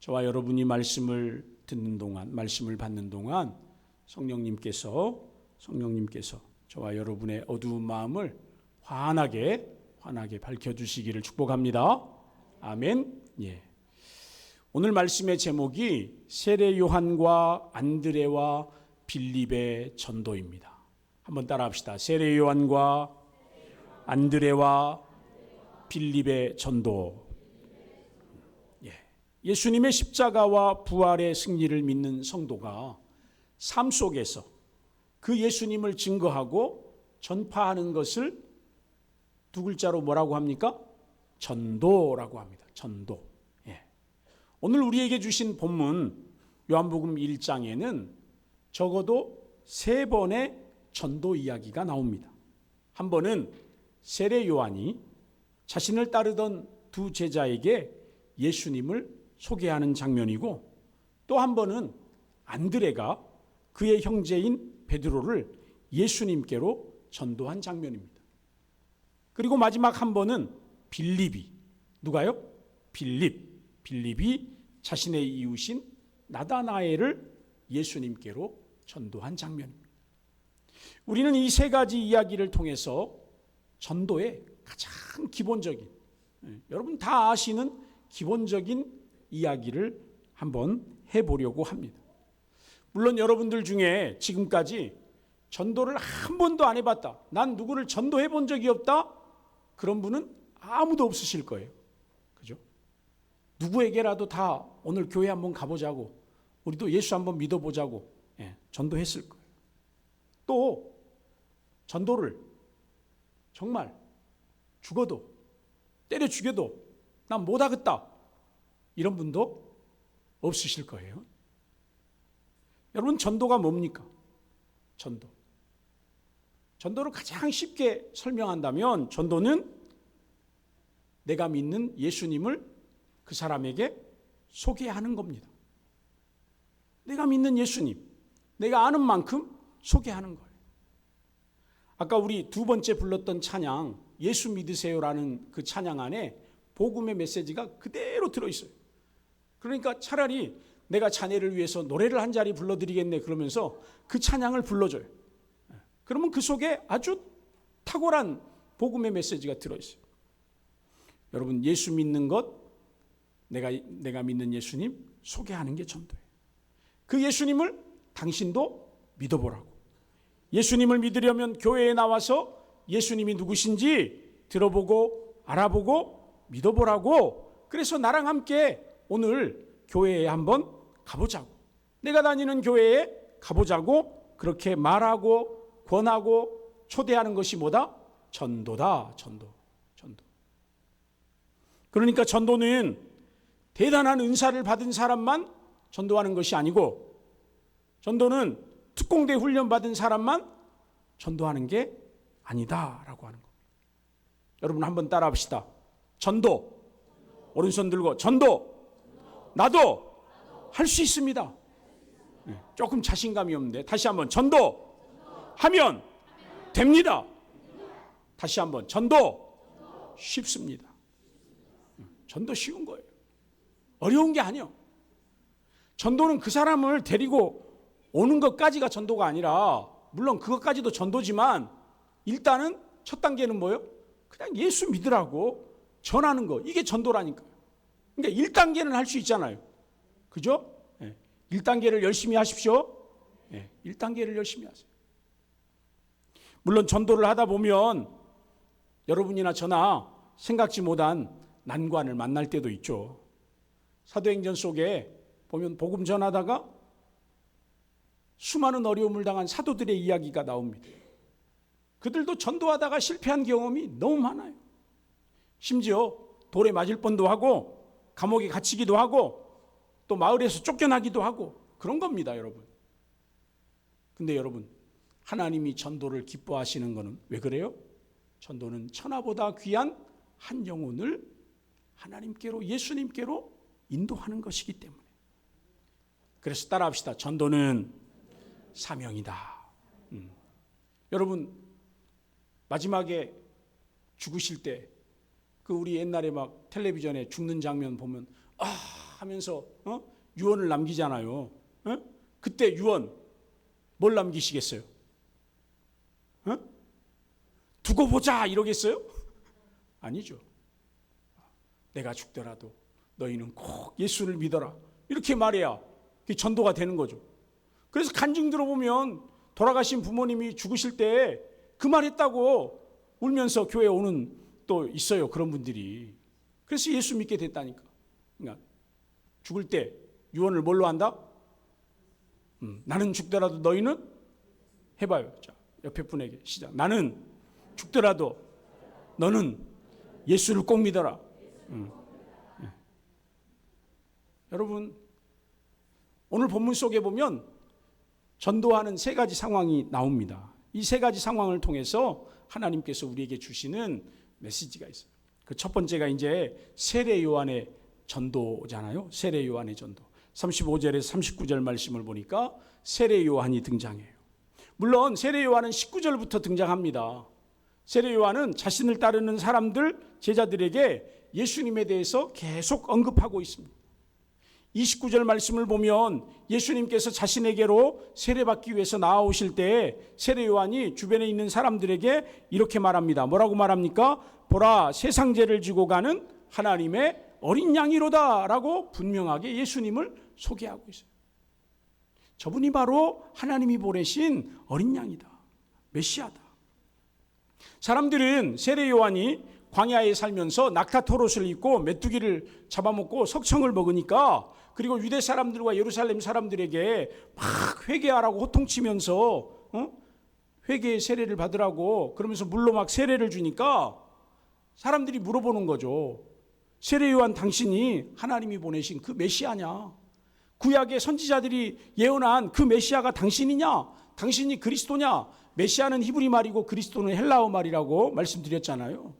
저와 여러분이 말씀을 듣는 동안, 말씀을 받는 동안 성령님께서 저와 여러분의 어두운 마음을 환하게 밝혀주시기를 축복합니다. 아멘. 예. 오늘 말씀의 제목이 세례 요한과 안드레와 빌립의 전도입니다. 한번 따라합시다. 세례 요한과 안드레와 빌립의 전도. 예수님의 십자가와 부활의 승리를 믿는 성도가 삶 속에서 그 예수님을 증거하고 전파하는 것을 두 글자로 뭐라고 합니까? 전도라고 합니다. 전도. 오늘 우리에게 주신 본문 요한복음 1장에는 적어도 3번의 전도 이야기가 나옵니다. 한 번은 세례 요한이 자신을 따르던 두 제자에게 예수님을 소개하는 장면이고, 또 한 번은 안드레가 그의 형제인 베드로를 예수님께로 전도한 장면입니다. 그리고 마지막 한 번은 빌립이, 누가요? 빌립이 자신의 이웃인 나다나엘을 예수님께로 전도한 장면입니다. 우리는 이 세 가지 이야기를 통해서 전도의 가장 기본적인, 여러분 다 아시는 기본적인 이야기를 한번 해보려고 합니다. 물론 여러분들 중에 지금까지 전도를 한 번도 안 해봤다, 난 누구를 전도해 본 적이 없다, 그런 분은 아무도 없으실 거예요. 그죠? 누구에게라도 다 오늘 교회 한번 가보자고, 우리도 예수 한번 믿어보자고 전도했을 거예요. 또 전도를 정말 죽어도 때려 죽여도 난 못하겠다, 이런 분도 없으실 거예요. 여러분, 전도가 뭡니까? 전도를 가장 쉽게 설명한다면 전도는 내가 믿는 예수님을 그 사람에게 소개하는 겁니다. 내가 믿는 예수님, 내가 아는 만큼 소개하는 거예요. 아까 우리 두 번째 불렀던 찬양, 예수 믿으세요라는 그 찬양 안에 복음의 메시지가 그대로 들어있어요. 그러니까 차라리 내가 자네를 위해서 노래를 한 자리 불러드리겠네 그러면서 그 찬양을 불러줘요. 그러면 그 속에 아주 탁월한 복음의 메시지가 들어있어요. 여러분, 예수 믿는 것, 내가 믿는 예수님 소개하는 게 전도예요. 그 예수님을 당신도 믿어보라고. 예수님을 믿으려면 교회에 나와서 예수님이 누구신지 들어보고 알아보고 믿어보라고. 그래서 나랑 함께 오늘 교회에 한번 가보자고, 내가 다니는 교회에 가보자고 그렇게 말하고 권하고 초대하는 것이 뭐다? 전도다. 전도. 그러니까 전도는 대단한 은사를 받은 사람만 전도하는 것이 아니고, 전도는 특공대 훈련 받은 사람만 전도하는 게 아니다라고 하는 겁니다. 여러분 한번 따라 합시다. 전도. 오른손 들고 전도. 나도 할 수 있습니다. 조금 자신감이 없는데 다시 한번 전도 하면 됩니다. 다시 한번 전도 쉽습니다. 전도 쉬운 거예요. 어려운 게 아니에요. 전도는 그 사람을 데리고 오는 것까지가 전도가 아니라, 물론 그것까지도 전도지만 일단은 첫 단계는 뭐예요? 그냥 예수 믿으라고 전하는 거, 이게 전도라니까요. 그러니까 1단계는 할 수 있잖아요. 그죠? 1단계를 열심히 하십시오. 1단계를 열심히 하세요. 물론 전도를 하다 보면 여러분이나 저나 생각지 못한 난관을 만날 때도 있죠. 사도행전 속에 보면 복음 전하다가 수많은 어려움을 당한 사도들의 이야기가 나옵니다. 그들도 전도하다가 실패한 경험이 너무 많아요. 심지어 돌에 맞을 뻔도 하고 감옥에 갇히기도 하고 또 마을에서 쫓겨나기도 하고 그런 겁니다, 여러분. 근데 여러분, 하나님이 전도를 기뻐하시는 것은 왜 그래요? 전도는 천하보다 귀한 한 영혼을 하나님께로, 예수님께로 인도하는 것이기 때문에. 그래서 따라합시다. 전도는 사명이다. 여러분, 마지막에 죽으실 때 그 우리 옛날에 막 텔레비전에 죽는 장면 보면 하면서 유언을 남기잖아요. 그때 유언 뭘 남기시겠어요? 두고 보자 이러겠어요? 아니죠. 내가 죽더라도 너희는 꼭 예수를 믿어라. 이렇게 말해야 그게 전도가 되는 거죠. 그래서 간증 들어보면 돌아가신 부모님이 죽으실 때 그 말 했다고 울면서 교회에 오는 또 있어요. 그런 분들이. 그래서 예수 믿게 됐다니까. 그러니까 죽을 때 유언을 뭘로 한다? 나는 죽더라도 너희는 해봐요. 자, 옆에 분에게 시작. 나는 죽더라도 너는 예수를 꼭 믿어라. 여러분, 오늘 본문 속에 보면 전도하는 세 가지 상황이 나옵니다. 이 세 가지 상황을 통해서 하나님께서 우리에게 주시는 메시지가 있어요. 그 첫 번째가 이제 세례 요한의 전도잖아요. 세례 요한의 전도. 35절에서 39절 말씀을 보니까 세례 요한이 등장해요. 물론 세례 요한은 19절부터 등장합니다. 세례 요한은 자신을 따르는 사람들, 제자들에게 예수님에 대해서 계속 언급하고 있습니다. 29절 말씀을 보면 예수님께서 자신에게로 세례받기 위해서 나아오실 때 세례 요한이 주변에 있는 사람들에게 이렇게 말합니다. 뭐라고 말합니까? 보라, 세상 죄를 지고 가는 하나님의 어린 양이로다 라고 분명하게 예수님을 소개하고 있어요. 저분이 바로 하나님이 보내신 어린 양이다. 메시아다. 사람들은 세례 요한이 광야에 살면서 낙타토롯을 입고 메뚜기를 잡아먹고 석청을 먹으니까, 그리고 유대 사람들과 예루살렘 사람들에게 막 회개하라고 호통치면서 회개의 세례를 받으라고 그러면서 물로 막 세례를 주니까 사람들이 물어보는 거죠. 세례 요한, 당신이 하나님이 보내신 그 메시아냐? 구약의 선지자들이 예언한 그 메시아가 당신이냐? 당신이 그리스도냐? 메시아는 히브리 말이고 그리스도는 헬라어 말이라고 말씀드렸잖아요.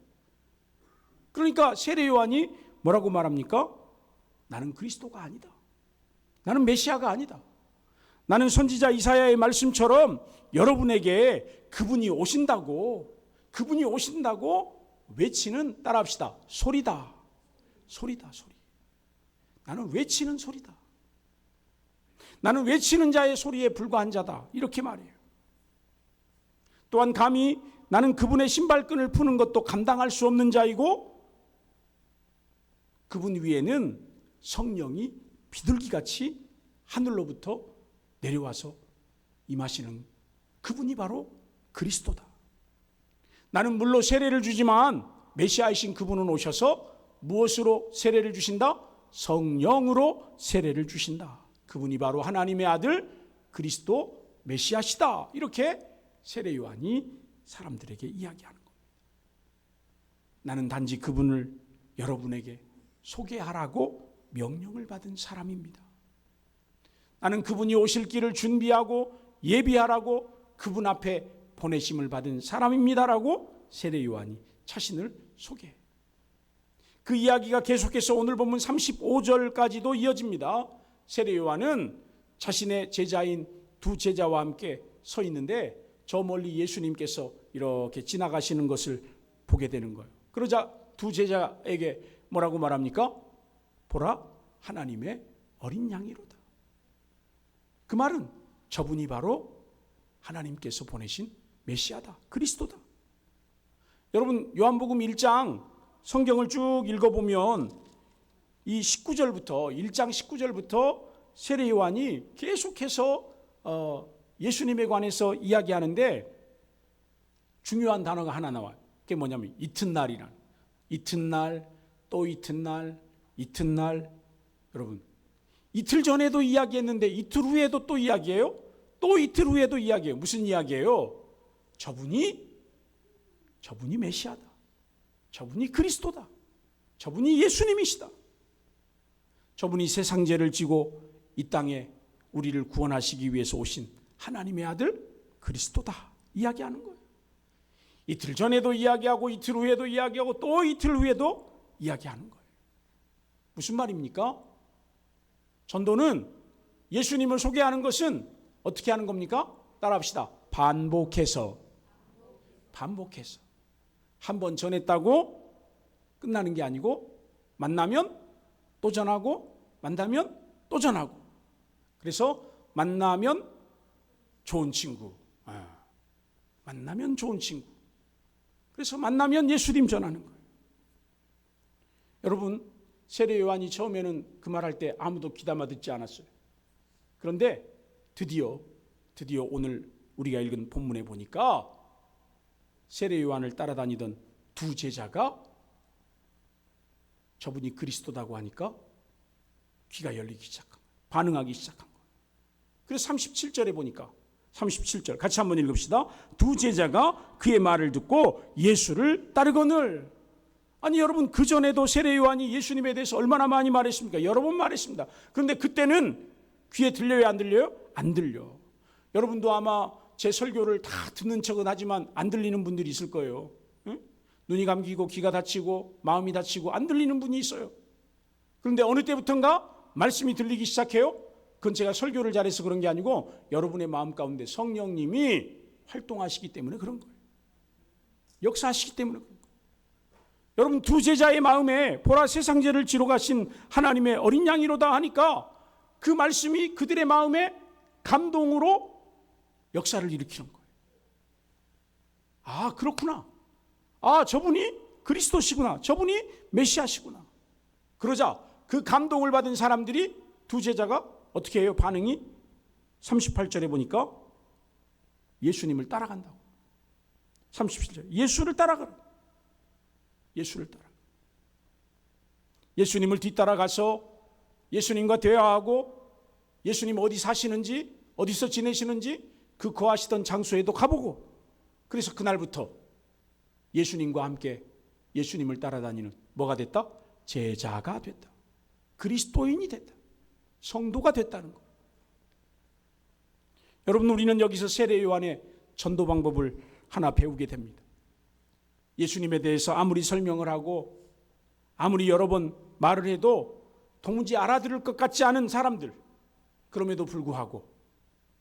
그러니까 세례 요한이 뭐라고 말합니까? 나는 그리스도가 아니다. 나는 메시아가 아니다. 나는 선지자 이사야의 말씀처럼 여러분에게 그분이 오신다고 외치는, 따라합시다, 소리다. 소리다, 소리. 나는 외치는 소리다. 나는 외치는 자의 소리에 불과한 자다. 이렇게 말해요. 또한 감히 나는 그분의 신발끈을 푸는 것도 감당할 수 없는 자이고, 그분 위에는 성령이 비둘기같이 하늘로부터 내려와서 임하시는 그분이 바로 그리스도다. 나는 물로 세례를 주지만 메시아이신 그분은 오셔서 무엇으로 세례를 주신다? 성령으로 세례를 주신다. 그분이 바로 하나님의 아들 그리스도 메시아시다. 이렇게 세례 요한이 사람들에게 이야기하는 겁니다. 나는 단지 그분을 여러분에게 소개하라고 명령을 받은 사람입니다. 나는 그분이 오실 길을 준비하고 예비하라고 그분 앞에 보내심을 받은 사람입니다라고 세례 요한이 자신을 소개해요. 그 이야기가 계속해서 오늘 본문 35절까지도 이어집니다. 세례 요한은 자신의 제자인 두 제자와 함께 서 있는데 저 멀리 예수님께서 이렇게 지나가시는 것을 보게 되는 거예요. 그러자 두 제자에게 뭐라고 말합니까? 보라, 하나님의 어린 양이로다. 그 말은 저분이 바로 하나님께서 보내신 메시아다. 그리스도다. 여러분, 요한복음 1장 성경을 쭉 읽어보면 이 19절부터 1장 19절부터 세례 요한이 계속해서 예수님에 관해서 이야기하는데 중요한 단어가 하나 나와요. 그게 뭐냐면 이튿날이라는, 이튿날, 또 이튿날, 이튿날. 여러분, 이틀 전에도 이야기했는데 이틀 후에도 또 이야기해요. 또 이틀 후에도 이야기해요. 무슨 이야기예요? 저분이 메시아다. 저분이 그리스도다. 저분이 예수님이시다. 저분이 세상 죄를 지고 이 땅에 우리를 구원하시기 위해서 오신 하나님의 아들 그리스도다. 이야기하는 거예요. 이틀 전에도 이야기하고 이틀 후에도 이야기하고 또 이틀 후에도 이야기하는 거예요. 무슨 말입니까? 전도는, 예수님을 소개하는 것은 어떻게 하는 겁니까? 따라합시다. 반복해서. 한 번 전했다고 끝나는 게 아니고 만나면 또 전하고 만나면 또 전하고. 그래서 만나면 좋은 친구. 만나면 좋은 친구. 그래서 만나면 예수님 전하는 거예요. 여러분, 세례 요한이 처음에는 그 말할 때 아무도 귀담아 듣지 않았어요. 그런데 드디어 오늘 우리가 읽은 본문에 보니까 세례 요한을 따라다니던 두 제자가 저분이 그리스도다고 하니까 귀가 열리기 시작한 거예요. 반응하기 시작한 거예요. 그래서 37절에 보니까 37절 같이 한번 읽읍시다. 두 제자가 그의 말을 듣고 예수를 따르거늘. 아니 여러분, 그전에도 세례 요한이 예수님에 대해서 얼마나 많이 말했습니까? 여러 번 말했습니다. 그런데 그때는 귀에 들려요, 안 들려요? 안 들려. 여러분도 아마 제 설교를 다 듣는 척은 하지만 안 들리는 분들이 있을 거예요. 응? 눈이 감기고 귀가 다치고 마음이 다치고 안 들리는 분이 있어요. 그런데 어느 때부턴가 말씀이 들리기 시작해요. 그건 제가 설교를 잘해서 그런 게 아니고 여러분의 마음 가운데 성령님이 활동하시기 때문에 그런 거예요. 역사하시기 때문에 그런 거예요. 여러분, 두 제자의 마음에 보라 세상 죄를 지러 가신 하나님의 어린 양이로다 하니까 그 말씀이 그들의 마음에 감동으로 역사를 일으키는 거예요. 아, 그렇구나. 아, 저분이 그리스도시구나. 저분이 메시아시구나. 그러자 그 감동을 받은 사람들이 두 제자가 어떻게 해요? 반응이 38절에 보니까 예수님을 따라간다고. 37절 예수를 따라가라. 예수를 따라. 예수님을 뒤따라가서 예수님과 대화하고 예수님 어디 사시는지 어디서 지내시는지 그 거하시던 장소에도 가보고, 그래서 그날부터 예수님과 함께 예수님을 따라다니는 뭐가 됐다? 제자가 됐다. 그리스도인이 됐다. 성도가 됐다는 것. 여러분, 우리는 여기서 세례 요한의 전도 방법을 하나 배우게 됩니다. 예수님에 대해서 아무리 설명을 하고 아무리 여러 번 말을 해도 도무지 알아들을 것 같지 않은 사람들, 그럼에도 불구하고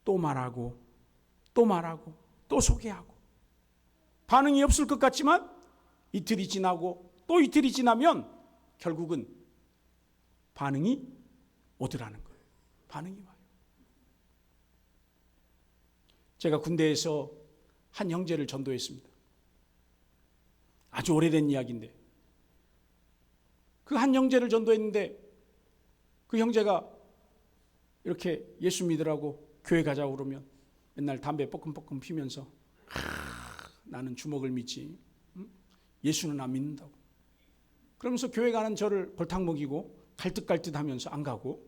또 말하고 또 말하고 또 소개하고 반응이 없을 것 같지만 이틀이 지나고 또 이틀이 지나면 결국은 반응이 오더라는 거예요. 반응이 와요. 제가 군대에서 한 형제를 전도했습니다. 아주 오래된 이야기인데 그 한 형제를 전도했는데 그 형제가 이렇게 예수 믿으라고 교회 가자고 그러면 맨날 담배 뻐끔뻐끔 피면서 나는 주먹을 믿지 예수는 안 믿는다고 그러면서 교회 가는 저를 골탕 먹이고 갈듯갈듯 하면서 안 가고,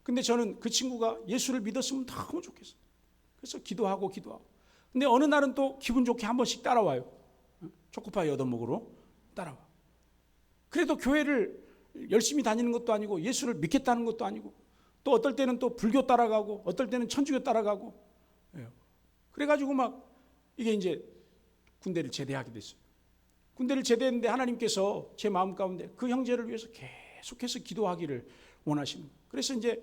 근데 저는 그 친구가 예수를 믿었으면 너무 좋겠어. 그래서 기도하고 근데 어느 날은 또 기분 좋게 한 번씩 따라와요. 초코파이 얻어먹으러 따라와. 그래도 교회를 열심히 다니는 것도 아니고 예수를 믿겠다는 것도 아니고, 또 어떨 때는 또 불교 따라가고 어떨 때는 천주교 따라가고, 그래가지고 막 이게 이제 군대를 제대하게 됐어요. 군대를 제대했는데 하나님께서 제 마음 가운데 그 형제를 위해서 계속해서 기도하기를 원하시는 거예요. 그래서 이제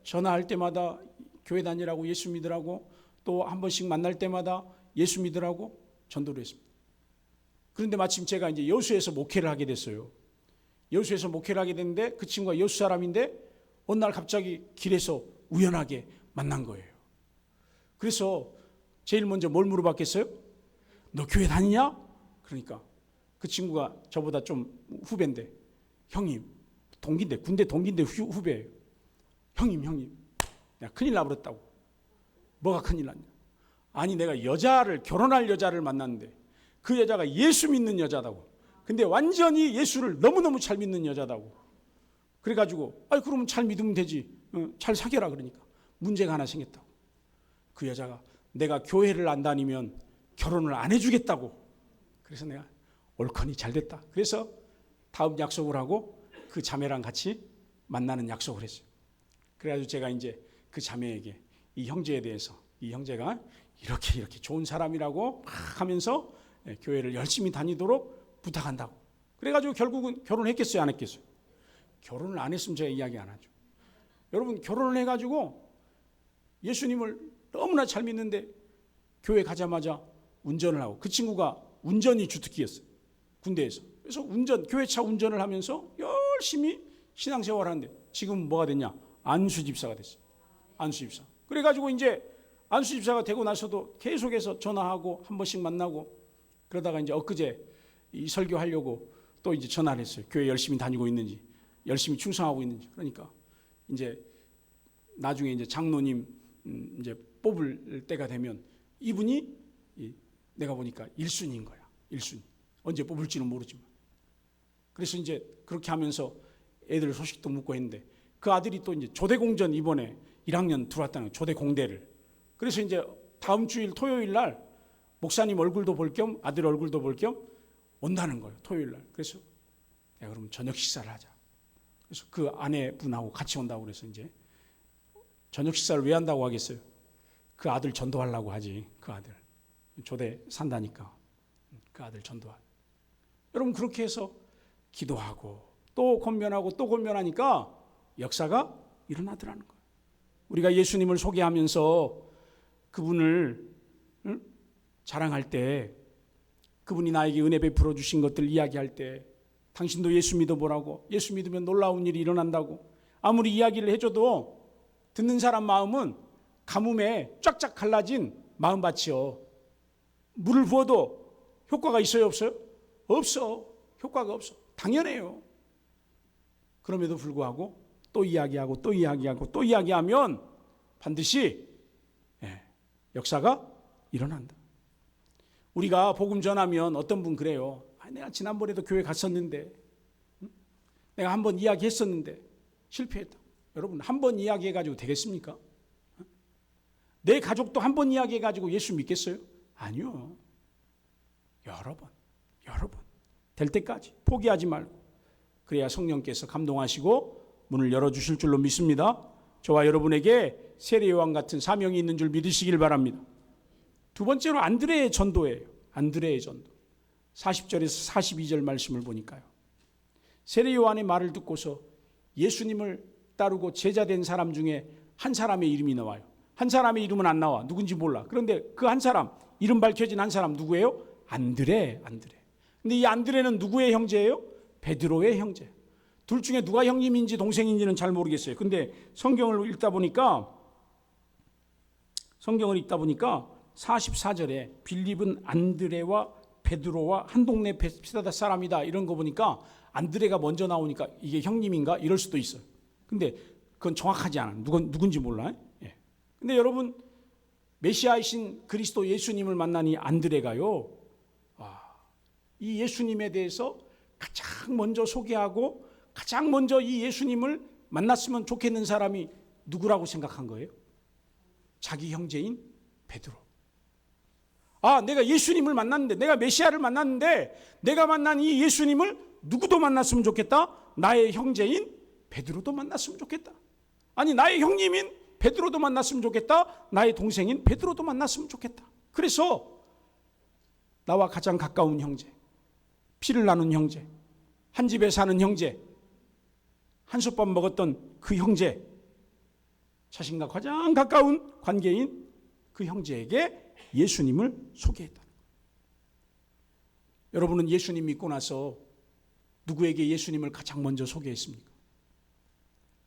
전화할 때마다 교회 다니라고 예수 믿으라고, 또 한 번씩 만날 때마다 예수 믿으라고 전도를 했습니다. 그런데 마침 제가 이제 여수에서 목회를 하게 됐어요. 여수에서 목회를 하게 됐는데 그 친구가 여수 사람인데 어느 날 갑자기 길에서 우연하게 만난 거예요. 그래서 제일 먼저 뭘 물어봤겠어요? 너 교회 다니냐? 그러니까 그 친구가 저보다 좀 후배인데, 형님, 동기인데 군대 동기인데 후배예요. 형님 내가 큰일 나버렸다고. 뭐가 큰일 났냐? 아니 내가 결혼할 여자를 만났는데 그 여자가 예수 믿는 여자다고. 근데 완전히 예수를 너무너무 잘 믿는 여자다고. 그래가지고 그러면 잘 믿으면 되지. 잘 사귀라. 그러니까 문제가 하나 생겼다고. 그 여자가 내가 교회를 안 다니면 결혼을 안 해주겠다고. 그래서 내가 옳거니 잘 됐다. 그래서 다음 약속을 하고 그 자매랑 같이 만나는 약속을 했어요. 그래가지고 제가 이제 그 자매에게 이 형제에 대해서, 이 형제가 이렇게 좋은 사람이라고 막 하면서 교회를 열심히 다니도록 부탁한다고. 그래가지고 결국은 결혼했겠어요, 안 했겠어요? 결혼을 안 했으면 제가 이야기 안 하죠. 여러분, 결혼을 해가지고 예수님을 너무나 잘 믿는데 교회 가자마자 운전을 하고, 그 친구가 운전이 주특기였어요, 군대에서. 그래서 교회차 운전을 하면서 열심히 신앙생활 하는데 지금 뭐가 됐냐? 안수집사가 됐어요. 안수집사. 그래가지고 이제 안수집사가 되고 나서도 계속해서 전화하고 한 번씩 만나고 그러다가 이제 엊그제 이 설교하려고 또 이제 전화를 했어요. 교회 열심히 다니고 있는지, 열심히 충성하고 있는지. 그러니까 이제 나중에 이제 장로님 이제 뽑을 때가 되면 이분이 내가 보니까 1순위인 거야. 1순위. 언제 뽑을지는 모르지만. 그래서 이제 그렇게 하면서 애들 소식도 묻고 했는데 그 아들이 또 이제 조대공전 이번에 1학년 들어왔다는 거예요. 조대공대를. 그래서 이제 다음 주일 토요일 날 목사님 얼굴도 볼 겸 아들 얼굴도 볼 겸 온다는 거예요. 토요일 날. 그래서 야, 그럼 저녁 식사를 하자. 그래서 그 아내분하고 같이 온다고 그래서 이제 저녁 식사를 왜 한다고 하겠어요? 그 아들 전도하려고 하지. 그 아들. 조대 산다니까. 그 아들 전도하. 여러분 그렇게 해서 기도하고 또 권면하고 또 권면하니까 역사가 일어나더라는 거예요. 우리가 예수님을 소개하면서 그분을 자랑할 때 그분이 나에게 은혜 베풀어 주신 것들 이야기할 때 당신도 예수 믿어보라고 예수 믿으면 놀라운 일이 일어난다고 아무리 이야기를 해줘도 듣는 사람 마음은 가뭄에 쫙쫙 갈라진 마음밭이요. 물을 부어도 효과가 있어요 없어요? 없어. 효과가 없어. 당연해요. 그럼에도 불구하고 또 이야기하고 또 이야기하고 또 이야기하면 반드시 역사가 일어난다. 우리가 복음 전하면 어떤 분 그래요. 내가 지난번에도 교회 갔었는데 내가 한번 이야기했었는데 실패했다. 여러분 한 번 이야기해가지고 되겠습니까? 내 가족도 한 번 이야기해가지고 예수 믿겠어요? 아니요. 여러 번 될 때까지 포기하지 말고 그래야 성령께서 감동하시고 문을 열어주실 줄로 믿습니다. 저와 여러분에게 세례요한 같은 사명이 있는 줄 믿으시길 바랍니다. 두 번째로 안드레의 전도예요. 안드레의 전도. 40절에서 42절 말씀을 보니까요. 세례요한의 말을 듣고서 예수님을 따르고 제자된 사람 중에 한 사람의 이름이 나와요. 한 사람의 이름은 안 나와. 누군지 몰라. 그런데 그 한 사람, 이름 밝혀진 한 사람 누구예요? 안드레. 근데 이 안드레는 누구의 형제예요? 베드로의 형제. 둘 중에 누가 형님인지 동생인지는 잘 모르겠어요. 근데 성경을 읽다 보니까 44절에 빌립은 안드레와 베드로와 한 동네 베스다 사람이다 이런 거 보니까 안드레가 먼저 나오니까 이게 형님인가 이럴 수도 있어요. 근데 그건 정확하지 않아. 누군지 몰라. 예. 근데 여러분 메시아이신 그리스도 예수님을 만난 이 안드레가요. 이 예수님에 대해서 가장 먼저 소개하고 가장 먼저 이 예수님을 만났으면 좋겠는 사람이 누구라고 생각한 거예요? 자기 형제인 베드로. 내가 예수님을 만났는데 내가 메시아를 만났는데 내가 만난 이 예수님을 누구도 만났으면 좋겠다. 나의 형제인 베드로도 만났으면 좋겠다. 아니 나의 형님인 베드로도 만났으면 좋겠다. 나의 동생인 베드로도 만났으면 좋겠다. 그래서 나와 가장 가까운 형제, 피를 나눈 형제, 한 집에 사는 형제, 한솥밥 먹었던 그 형제, 자신과 가장 가까운 관계인 그 형제에게 예수님을 소개했다. 여러분은 예수님 믿고 나서 누구에게 예수님을 가장 먼저 소개했습니까?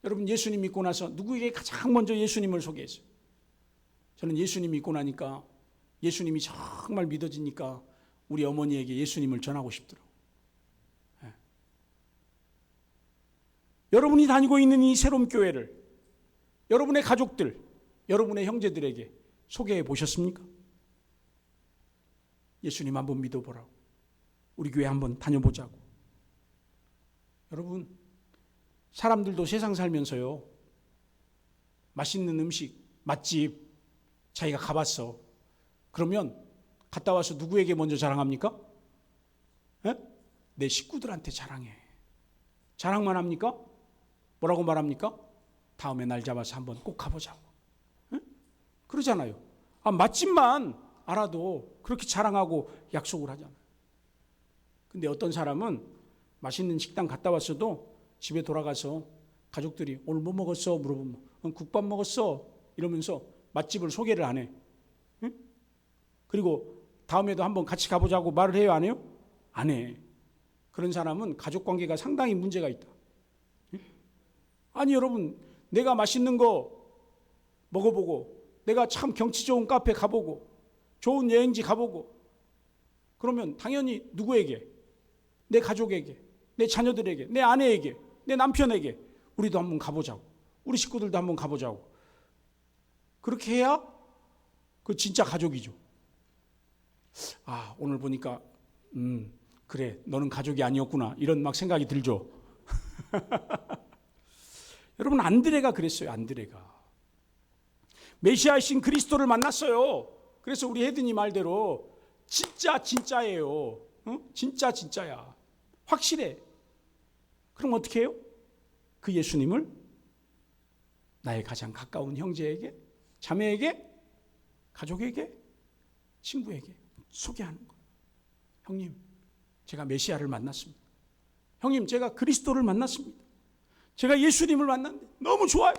여러분 예수님 믿고 나서 누구에게 가장 먼저 예수님을 소개했어요? 저는 예수님 믿고 나니까 예수님이 정말 믿어지니까 우리 어머니에게 예수님을 전하고 싶더라고요. 네. 여러분이 다니고 있는 이 새로운 교회를 여러분의 가족들, 여러분의 형제들에게 소개해 보셨습니까? 예수님 한번 믿어보라고. 우리 교회 한번 다녀보자고. 여러분, 사람들도 세상 살면서요, 맛있는 음식, 맛집, 자기가 가봤어. 그러면 갔다 와서 누구에게 먼저 자랑합니까? 에? 내 식구들한테 자랑해. 자랑만 합니까? 뭐라고 말합니까? 다음에 날 잡아서 한번 꼭 가보자고. 에? 그러잖아요. 맛집만 알아도 그렇게 자랑하고 약속을 하잖아요. 근데 어떤 사람은 맛있는 식당 갔다 왔어도 집에 돌아가서 가족들이 오늘 뭐 먹었어? 물어보면 국밥 먹었어? 이러면서 맛집을 소개를 안 해. 응? 그리고 다음에도 한번 같이 가보자고 말을 해요? 안 해요? 안 해. 그런 사람은 가족관계가 상당히 문제가 있다. 응? 아니 여러분, 내가 맛있는 거 먹어보고, 내가 참 경치 좋은 카페 가보고, 좋은 여행지 가보고, 그러면 당연히 누구에게? 내 가족에게, 내 자녀들에게, 내 아내에게, 내 남편에게 우리도 한번 가보자고, 우리 식구들도 한번 가보자고. 그렇게 해야 그 진짜 가족이죠. 아, 오늘 보니까 그래, 너는 가족이 아니었구나, 이런 막 생각이 들죠. 여러분, 안드레가 그랬어요. 안드레가 메시아이신 그리스도를 만났어요. 그래서 우리 헤드니 말대로 진짜예요. 진짜야. 확실해. 그럼 어떻게 해요? 그 예수님을 나의 가장 가까운 형제에게, 자매에게, 가족에게, 친구에게 소개하는 거예요. 형님, 제가 메시아를 만났습니다. 형님, 제가 그리스도를 만났습니다. 제가 예수님을 만났는데 너무 좋아요.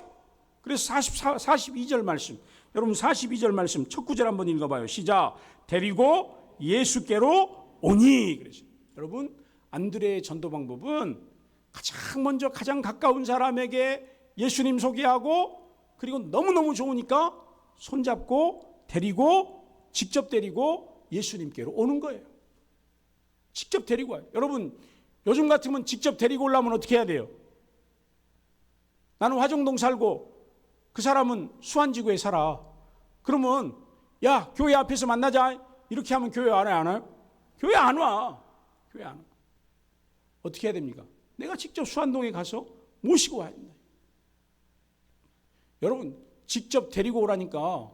그래서 42절 말씀, 여러분 42절 말씀 첫 구절 한번 읽어봐요. 시작. 데리고 예수께로 오니. 그러죠. 여러분, 안드레의 전도 방법은 가장 먼저 가장 가까운 사람에게 예수님 소개하고, 그리고 너무너무 좋으니까 손잡고 데리고, 직접 데리고 예수님께로 오는 거예요. 직접 데리고 와요. 여러분, 요즘 같으면 직접 데리고 오려면 어떻게 해야 돼요? 나는 화정동 살고 그 사람은 수안지구에 살아. 그러면 야, 교회 앞에서 만나자, 이렇게 하면 교회 안 와요? 교회 안 와. 교회 안 와. 어떻게 해야 됩니까? 내가 직접 수안동에 가서 모시고 와야 된다. 여러분, 직접 데리고 오라니까,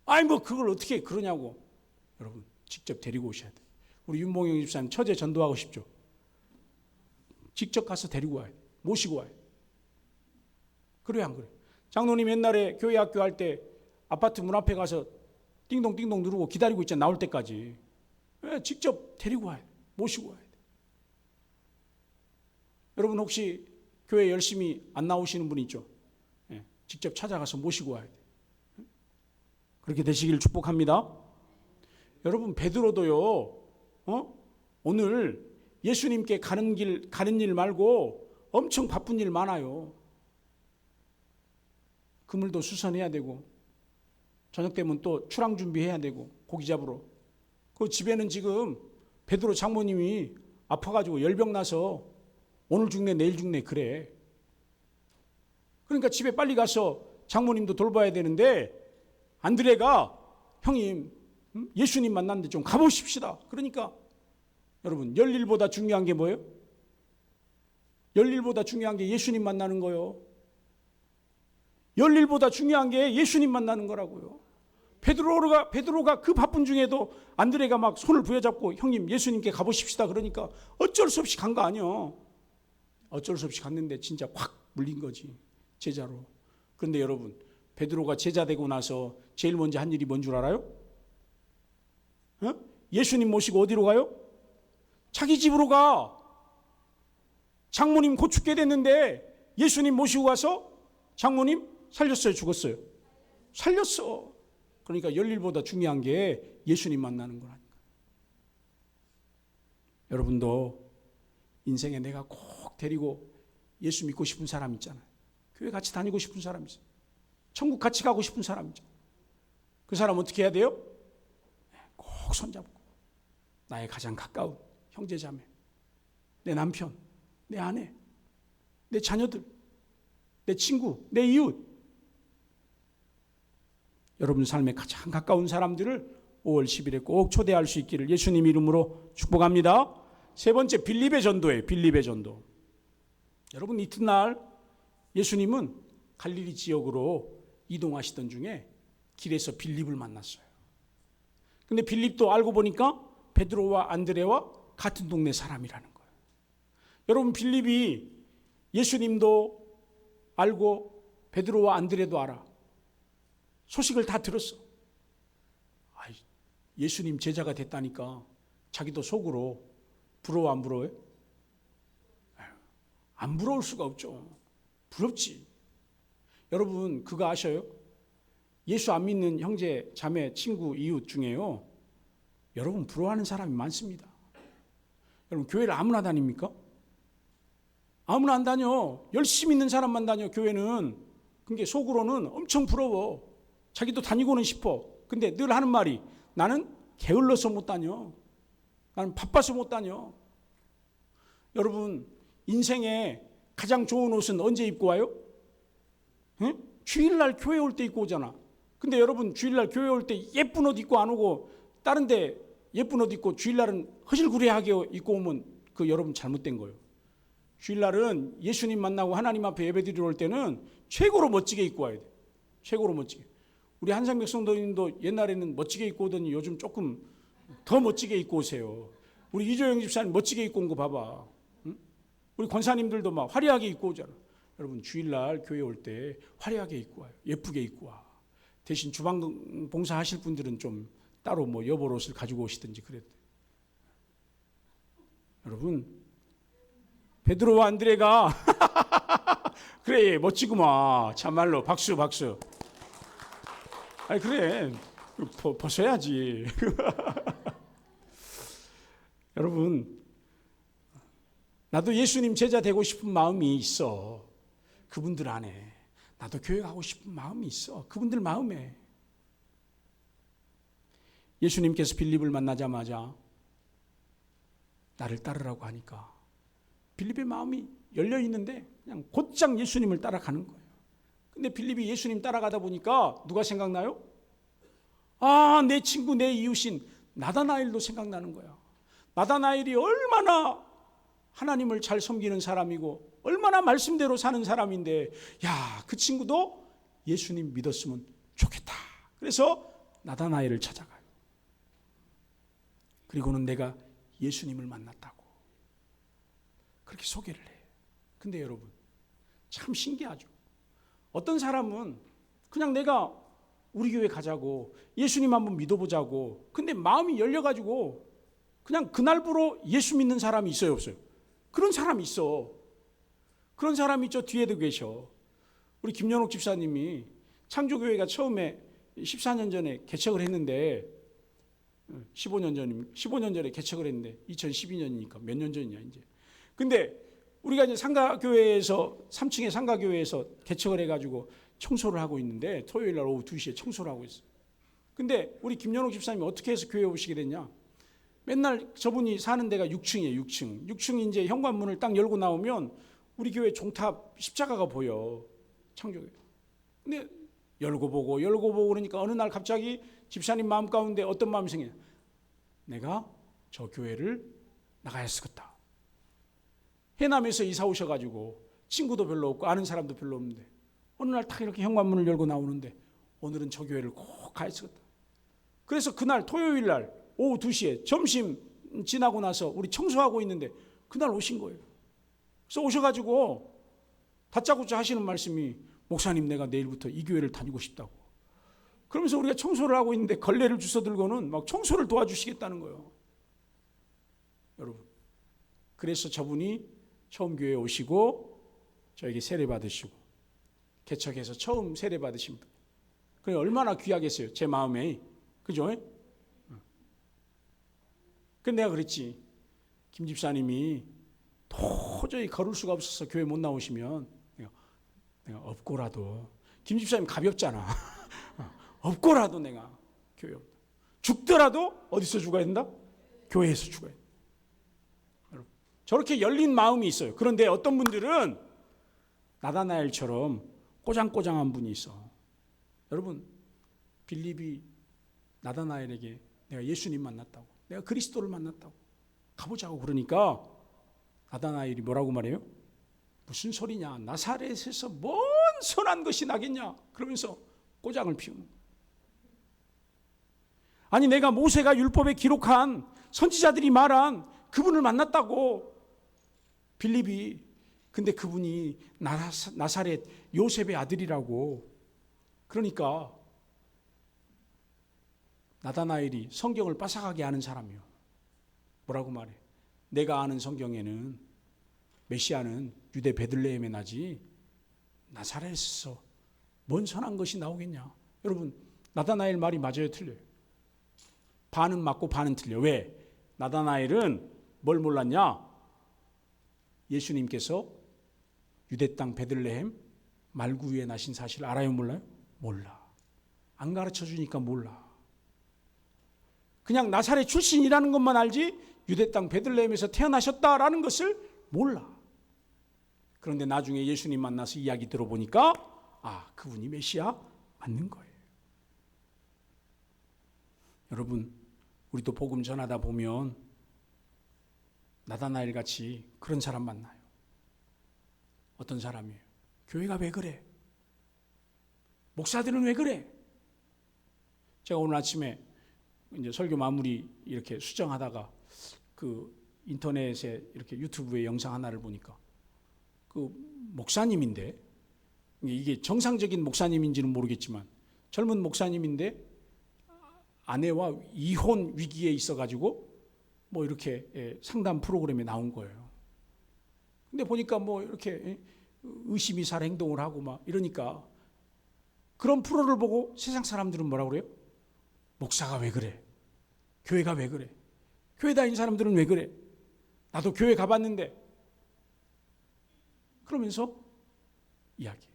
아니 뭐 그걸 어떻게 그러냐고. 여러분, 직접 데리고 오셔야 돼요. 우리 윤봉영 집사님 처제 전도하고 싶죠? 직접 가서 데리고 와야 돼. 모시고 와야 돼. 그래요, 안 그래요? 장로님 옛날에 교회 학교 할 때 아파트 문 앞에 가서 띵동띵동 누르고 기다리고 있잖아, 나올 때까지. 왜? 직접 데리고 와야 돼. 모시고 와야 돼. 여러분, 혹시 교회 열심히 안 나오시는 분 있죠? 예, 직접 찾아가서 모시고 와야 돼. 그렇게 되시길 축복합니다. 여러분, 베드로도요, 오늘 예수님께 가는 일 말고 엄청 바쁜 일 많아요. 그물도 수선해야 되고, 저녁 되면 또 출항 준비해야 되고, 고기 잡으러. 그 집에는 지금 베드로 장모님이 아파가지고 열병 나서 오늘 죽네 내일 죽네 그래. 그러니까 집에 빨리 가서 장모님도 돌봐야 되는데, 안드레가 형님 예수님 만났는데 좀 가보십시다. 그러니까 여러분, 열일보다 중요한 게 뭐예요? 열일보다 중요한 게 예수님 만나는 거예요. 열일보다 중요한 게 예수님 만나는 거라고요. 베드로가 그 바쁜 중에도 안드레가 막 손을 부여잡고 형님 예수님께 가보십시다 그러니까 어쩔 수 없이 간 거 아니에요. 어쩔 수 없이 갔는데 진짜 확 물린 거지, 제자로. 그런데 여러분, 베드로가 제자 되고 나서 제일 먼저 한 일이 뭔 줄 알아요? 예수님 모시고 어디로 가요? 자기 집으로 가. 장모님 곧 죽게 됐는데 예수님 모시고 가서 장모님 살렸어요, 죽었어요? 살렸어. 그러니까 열일보다 중요한 게 예수님 만나는 거라니까. 여러분도 인생에 내가 꼭 데리고 예수 믿고 싶은 사람 있잖아요. 교회 같이 다니고 싶은 사람 있어요. 천국 같이 가고 싶은 사람 있잖아요. 그 사람 어떻게 해야 돼요? 꼭 손잡고 나의 가장 가까운 형제자매, 내 남편, 내 아내, 내 자녀들, 내 친구, 내 이웃, 여러분 삶에 가장 가까운 사람들을 5월 10일에 꼭 초대할 수 있기를 예수님 이름으로 축복합니다. 세 번째, 빌립의 전도예요. 빌립의 전도. 여러분, 이튿날 예수님은 갈릴리 지역으로 이동하시던 중에 길에서 빌립을 만났어요. 근데 빌립도 알고 보니까 베드로와 안드레와 같은 동네 사람이라는 거예요. 여러분, 빌립이 예수님도 알고 베드로와 안드레도 알아. 소식을 다 들었어. 예수님 제자가 됐다니까 자기도 속으로 부러워, 안 부러워요? 안 부러울 수가 없죠. 부럽지. 여러분, 그거 아셔요? 예수 안 믿는 형제, 자매, 친구, 이웃 중에요, 여러분 부러워하는 사람이 많습니다. 여러분, 교회를 아무나 다닙니까? 아무나 안 다녀. 열심히 있는 사람만 다녀, 교회는. 그게 속으로는 엄청 부러워. 자기도 다니고는 싶어. 근데 늘 하는 말이, 나는 게을러서 못 다녀. 나는 바빠서 못 다녀. 여러분, 인생에 가장 좋은 옷은 언제 입고 와요? 응? 주일날 교회 올 때 입고 오잖아. 근데 여러분, 주일날 교회 올 때 예쁜 옷 입고 안 오고 다른 데 예쁜 옷 입고 주일날은 허실구레하게 입고 오면 그 여러분 잘못된 거예요. 주일날은 예수님 만나고 하나님 앞에 예배드리러 올 때는 최고로 멋지게 입고 와야 돼. 최고로 멋지게. 우리 한상백 성도님도 옛날에는 멋지게 입고 오더니 요즘 조금 더 멋지게 입고 오세요. 우리 이조영 집사님 멋지게 입고 온 거 봐봐. 응? 우리 권사님들도 막 화려하게 입고 오잖아. 여러분, 주일날 교회 올 때 화려하게 입고 와요. 예쁘게 입고 와. 대신 주방 봉사 하실 분들은 좀 따로 뭐 여벌 옷을 가지고 오시든지 그래도. 여러분, 베드로와 안드레가 그래, 멋지구만. 참말로 박수. 아니 그래, 벗어야지. 여러분, 나도 예수님 제자 되고 싶은 마음이 있어. 그분들 안에. 나도 교회 가고 싶은 마음이 있어. 그분들 마음에. 예수님께서 빌립을 만나자마자 나를 따르라고 하니까 빌립의 마음이 열려 있는데 그냥 곧장 예수님을 따라가는 거예요. 근데 빌립이 예수님 따라가다 보니까 누가 생각나요? 아, 내 친구, 내 이웃인 나다나엘도 생각나는 거야. 나다나엘이 얼마나 하나님을 잘 섬기는 사람이고 얼마나 말씀대로 사는 사람인데, 야, 그 친구도 예수님 믿었으면 좋겠다. 그래서 나다나엘을 찾아가요. 그리고는 내가 예수님을 만났다고 그렇게 소개를 해요. 근데 여러분, 참 신기하죠. 어떤 사람은 그냥 내가 우리 교회 가자고, 예수님 한번 믿어보자고, 근데 마음이 열려가지고 그냥 그날부로 예수 믿는 사람이 있어요, 없어요? 그런 사람이 있어. 그런 사람이 저 뒤에도 계셔. 우리 김연옥 집사님이 창조교회가 처음에 14년 전에 개척을 했는데, 15년 전에 개척을 했는데 2012년이니까 몇 년 전이냐 이제. 근데 우리가 이제 상가교회에서 3층의 상가교회에서 개척을 해가지고 청소를 하고 있는데 토요일 날 오후 2시에 청소를 하고 있어요. 근데 우리 김연옥 집사님이 어떻게 해서 교회 오시게 됐냐? 맨날 저분이 사는 데가 6층이에요. 6층 이제 현관문을 딱 열고 나오면 우리 교회 종탑 십자가가 보여. 창조교회. 근데 열고 보고 그러니까 어느 날 갑자기 집사님 마음 가운데 어떤 마음이 생겨요? 내가 저 교회를 나가야 쓰겠다. 해남에서 이사 오셔가지고 친구도 별로 없고 아는 사람도 별로 없는데 어느 날 딱 이렇게 현관문을 열고 나오는데 오늘은 저 교회를 꼭 가야 쓰겠다. 그래서 그날 토요일 날 오후 2시에 점심 지나고 나서 우리 청소하고 있는데 그날 오신 거예요. 그래서 오셔가지고 다짜고짜 하시는 말씀이, 목사님, 내가 내일부터 이 교회를 다니고 싶다고. 그러면서 우리가 청소를 하고 있는데 걸레를 주워 들고는 막 청소를 도와주시겠다는 거예요. 여러분, 그래서 저분이 처음 교회에 오시고 저에게 세례 받으시고 개척해서 처음 세례 받으신 분. 그게 얼마나 귀하겠어요, 제 마음에. 그죠? 근데 내가 그랬지. 김 집사님이 도저히 걸을 수가 없어서 교회 못 나오시면 내가 없고라도, 김 집사님 가볍잖아. 없고라도 내가 교회 온다. 죽더라도 어디서 죽어야 된다? 교회에서 죽어야 된다. 여러분, 저렇게 열린 마음이 있어요. 그런데 어떤 분들은 나다나엘처럼 꼬장꼬장한 분이 있어. 여러분, 빌립이 나다나엘에게 내가 예수님 만났다고, 내가 그리스도를 만났다고, 가보자고 그러니까 나다나엘이 뭐라고 말해요? 무슨 소리냐, 나사렛에서 뭔 선한 것이 나겠냐, 그러면서 꼬장을 피우는 거예요. 아니, 내가 모세가 율법에 기록한 선지자들이 말한 그분을 만났다고, 빌립이. 근데 그분이 나사렛 요셉의 아들이라고. 그러니까 나다나엘이 성경을 빠삭하게 아는 사람이요. 뭐라고 말해? 내가 아는 성경에는 메시아는 유대 베들레헴에 나지 나사렛에서 뭔 선한 것이 나오겠냐. 여러분, 나다나엘 말이 맞아요, 틀려요? 반은 맞고 반은 틀려. 왜? 나다나엘은 뭘 몰랐냐? 예수님께서 유대 땅 베들레헴 말구유에 나신 사실 알아요, 몰라요? 몰라. 안 가르쳐 주니까 몰라. 그냥 나사렛 출신이라는 것만 알지 유대 땅 베들레헴에서 태어나셨다라는 것을 몰라. 그런데 나중에 예수님 만나서 이야기 들어보니까 그분이 메시아 맞는 거예요. 여러분, 우리도 복음 전하다 보면 나다나엘 같이 그런 사람 만나요. 어떤 사람이에요? 교회가 왜 그래? 목사들은 왜 그래? 제가 오늘 아침에 이제 설교 마무리 이렇게 수정하다가 그 인터넷에 이렇게 유튜브에 영상 하나를 보니까 그 목사님인데, 이게 정상적인 목사님인지는 모르겠지만 젊은 목사님인데 아내와 이혼 위기에 있어가지고 뭐 이렇게 상담 프로그램에 나온 거예요. 근데 보니까 뭐 이렇게 의심이 살 행동을 하고 막 이러니까 그런 프로를 보고 세상 사람들은 뭐라고 그래요? 목사가 왜 그래? 교회가 왜 그래? 교회 다닌 사람들은 왜 그래? 나도 교회 가봤는데. 그러면서 이야기해요.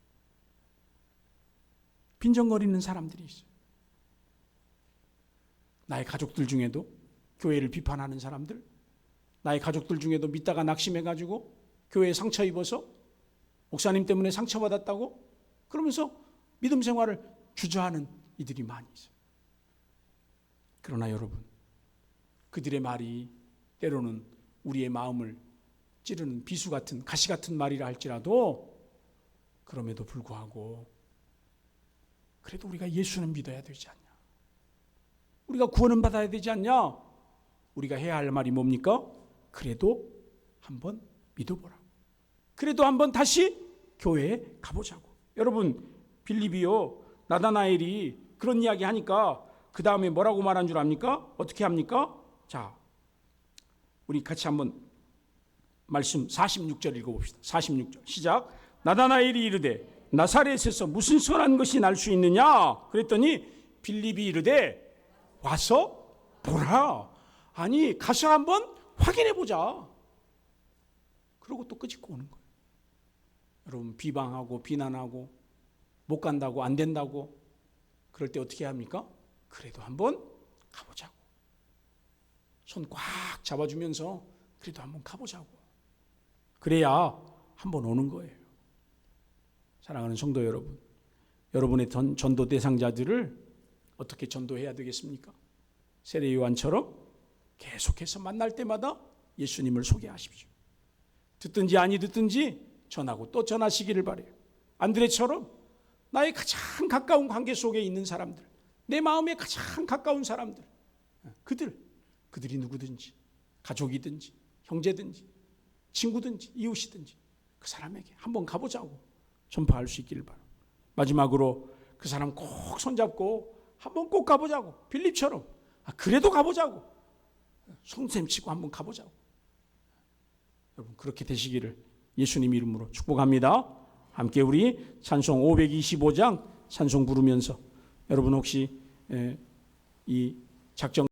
빈정거리는 사람들이 있어요. 나의 가족들 중에도 교회를 비판하는 사람들, 나의 가족들 중에도 믿다가 낙심해가지고 교회에 상처 입어서 목사님 때문에 상처받았다고 그러면서 믿음 생활을 주저하는 이들이 많이 있어요. 그러나 여러분, 그들의 말이 때로는 우리의 마음을 찌르는 비수 같은 가시 같은 말이라 할지라도 그럼에도 불구하고 그래도 우리가 예수는 믿어야 되지 않냐? 우리가 구원은 받아야 되지 않냐? 우리가 해야 할 말이 뭡니까? 그래도 한번 믿어보라고. 그래도 한번 다시 교회에 가보자고. 여러분, 빌립이요, 나다나엘이 그런 이야기 하니까 그 다음에 뭐라고 말한 줄 압니까? 어떻게 합니까? 자, 우리 같이 한번 말씀 46절 읽어봅시다. 46절 시작. 나다나엘이 이르되 나사렛에서 무슨 선한 것이 날 수 있느냐? 그랬더니 빌립이 이르되 와서 보라. 아니, 가서 한번 확인해 보자. 그러고 또 끄집고 오는 거예요. 여러분, 비방하고 비난하고 못 간다고 안 된다고 그럴 때 어떻게 합니까? 그래도 한번 가보자고. 손 꽉 잡아주면서 그래도 한번 가보자고. 그래야 한번 오는 거예요. 사랑하는 성도 여러분, 여러분의 전도 대상자들을 어떻게 전도해야 되겠습니까? 세례 요한처럼 계속해서 만날 때마다 예수님을 소개하십시오. 듣든지 아니 듣든지 전하고 또 전하시기를 바라요. 안드레처럼 나의 가장 가까운 관계 속에 있는 사람들, 내 마음에 가장 가까운 사람들, 그들이 누구든지 가족이든지 형제든지 친구든지 이웃이든지 그 사람에게 한번 가보자고 전파할 수 있기를 바랍니다. 마지막으로 그 사람 꼭 손잡고 한번 꼭 가보자고, 빌립처럼 그래도 가보자고, 손샘 치고 한번 가보자고. 여러분, 그렇게 되시기를 예수님 이름으로 축복합니다. 함께 우리 찬송 525장 찬송 부르면서 여러분 혹시 이 작정